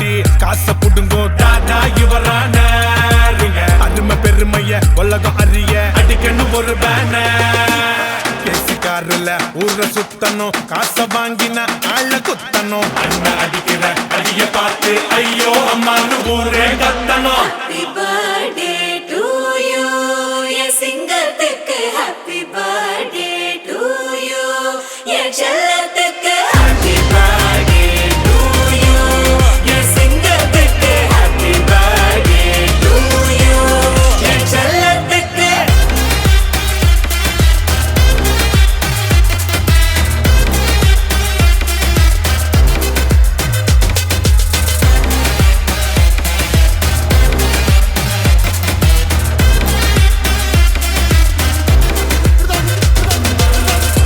காட்டி காசை புடுங்கோ தாதா இவரான அருமை பெருமைய உலகம் அறிய அடிக்கணும் ஒரு பேனர் பேசிக்காருல ஊர சுத்தணும் காசை வாங்கின ஆள குத்தணும் அண்ணன் அடிக்கிற அடிய பார்த்து ஐயோ அம்மானு ஊரே கத்தணும். Happy birthday to you, என் சிங்கத்துக்கு happy birthday to you, என் செல்லத்துக்கு happy birthday to you, என் சிங்கத்துக்கு happy birthday to you, என் செல்லத்துக்கு.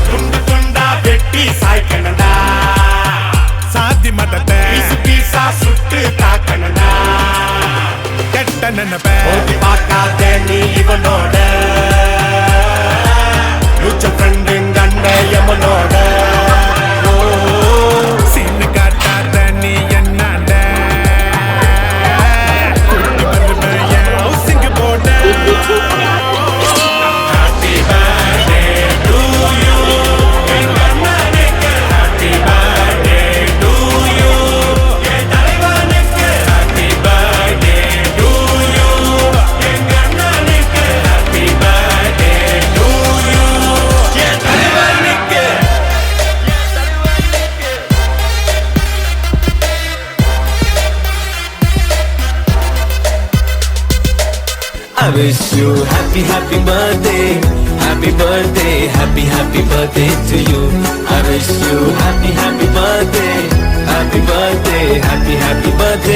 துண்டு துண்டா வெட்டி சாய்க்கணும்டா சாதி மதத்தை பீசா சுட்டு தாக்கணும்டா கெட்ட நினைப்ப பார்க்காத நீ இவனோட ஃப்ரெண்டுங்க எமனோட சீனு காட்டாத நீ என்னாண்ட குட்டி வருவேன் என் ஹவுசிங்க போட. Happy birthday to you, எங்க அண்ணனுக்கு happy birthday to you, என் தலைவனுக்கு happy birthday to you, எங்க அண்ணனுக்கு happy birthday to you, என் தலைவனுக்கு. I wish you happy birthday, happy birthday, happy birthday to you. I wish you happy birthday, happy birthday, happy birthday